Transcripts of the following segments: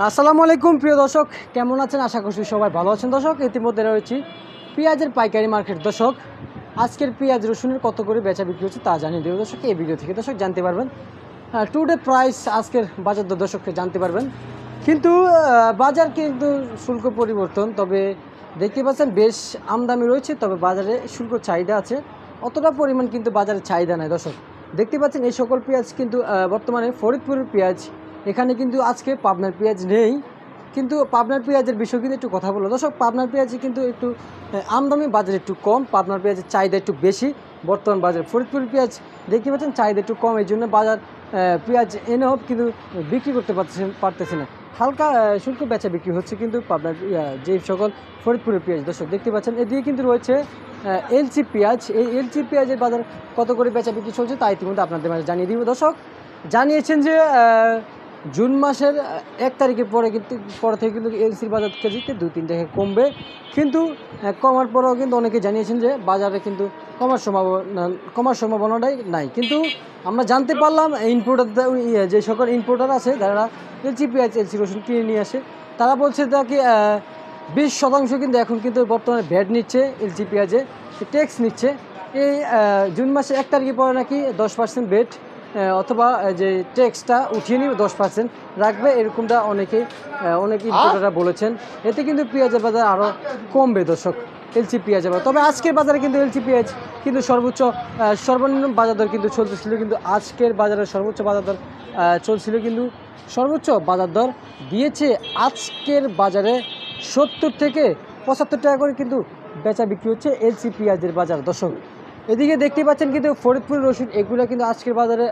আসসালামু আলাইকুম প্রিয় দর্শক, কেমন আছেন? আশা করছি সবাই ভালো আছেন। দর্শক, ইতিমধ্যে রয়েছি পেঁয়াজের পাইকারি মার্কেট। দর্শক, আজকের পেঁয়াজ রসুনের কত করে বেচা বিক্রি হচ্ছে তা জানিয়ে দেব দর্শক। এই ভিডিও থেকে দর্শক জানতে পারবেন টুডে প্রাইস, আজকের বাজার দর দর্শককে জানতে পারবেন। কিন্তু বাজার কিন্তু শুল্ক পরিবর্তন, তবে দেখতে পাচ্ছেন বেশ আমদানি রয়েছে, তবে বাজারে শুল্ক চাহিদা আছে, অতটা পরিমাণ কিন্তু বাজারে চাহিদা নেই। দর্শক, দেখতে পাচ্ছেন এই সকল পেঁয়াজ কিন্তু বর্তমানে ফরিদপুরের পেঁয়াজ, এখানে কিন্তু আজকে পাবনার পেঁয়াজ নেই। কিন্তু পাবনার পেঁয়াজের বিষয় কিন্তু একটু কথা বলো দর্শক। পাবনার পেঁয়াজ কিন্তু একটু আমদানি বাজার একটু কম, পাবনার পেঁয়াজের চাহিদা একটু বেশি বর্তমান বাজারে। ফরিদপুরের পেঁয়াজ দেখতে পাচ্ছেন চাহিদা একটু কম, এই জন্য বাজার পেঁয়াজ এনেও কিন্তু বিক্রি করতে পারতেছে না। হালকা শুল্ক বেচা বিক্রি হচ্ছে কিন্তু পাবনার যে সকল ফরিদপুরের পেঁয়াজ। দর্শক দেখতে পাচ্ছেন এদিকে কিন্তু রয়েছে এলচি পেঁয়াজ। এই এলচি পেঁয়াজের বাজার কত করে বেচা বিক্রি চলছে তা ইতিমধ্যে আপনাদের মাঝে জানিয়ে দিব। দর্শক, জানিয়েছেন যে জুন মাসের 1 তারিখের পরে থেকে কিন্তু এলসির বাজার কেজিতে 2-3 টাকা কমবে। কিন্তু কমার পরেও কিন্তু অনেকে জানিয়েছেন যে বাজারে কিন্তু কমার সম্ভাবনাটাই নাই। কিন্তু আমরা জানতে পারলাম ইম্পোর্টার যে সকল ইম্পোর্টার আছে, যারা এলচি পেঁয়াজ এলচি রসুন কিনে নিয়ে আসে, তারা বলছে তাকে 20% কিন্তু এখন কিন্তু বর্তমানে ভ্যাট নিচ্ছে, এলচি পেঁয়াজে ট্যাক্স নিচ্ছে। এই জুন মাসের 1 তারিখের পরে নাকি 10% ভ্যাট অথবা যে ট্যাক্সটা উঠিয়ে নিয়ে 10% রাখবে, এরকমটা অনেক ইম্পোর্টাররা বলেছেন। এতে কিন্তু পেঁয়াজের বাজার আরও কমবে দর্শক, এলচি পেঁয়াজের বাজার। তবে আজকের বাজারে কিন্তু এলচি পেঁয়াজ কিন্তু সর্বনিম্ন বাজার দর কিন্তু চলতেছিল, কিন্তু আজকের বাজারে সর্বোচ্চ বাজার দর চলছিল, কিন্তু সর্বোচ্চ বাজার দর দিয়েছে আজকের বাজারে 70 থেকে 75 টাকা করে কিন্তু বেচা বিক্রি হচ্ছে এলসি পেঁয়াজের বাজার। দর্শক, এদিকে দেখতে পাচ্ছেন কিন্তু ফরিদপুর রসুন, এগুলো কিন্তু আজকের বাজারে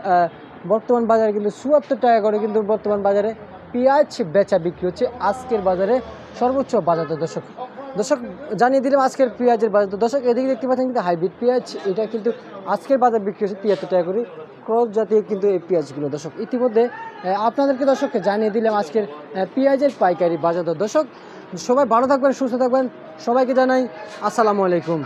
বর্তমান বাজারে কিন্তু 74 টাকা করে কিন্তু বর্তমান বাজারে পেঁয়াজ বেচা বিক্রি হচ্ছে আজকের বাজারে সর্বোচ্চ বাজার দর। দর্শক জানিয়ে দিলাম আজকের পেঁয়াজের বাজার দর। দর্শক, এদিকে দেখতে পাচ্ছেন কিন্তু হাইব্রিড পেঁয়াজ, এটা কিন্তু আজকের বাজার বিক্রি হচ্ছে 73 টাকা করে ক্রস জাতীয় কিন্তু এই পেঁয়াজগুলো। দর্শক, ইতিমধ্যে আপনাদেরকে দর্শককে জানিয়ে দিলাম আজকের পেঁয়াজের পাইকারি বাজার দর। দর্শক, সবাই ভালো থাকবেন, সুস্থ থাকবেন, সবাইকে জানাই আসসালামু আলাইকুম।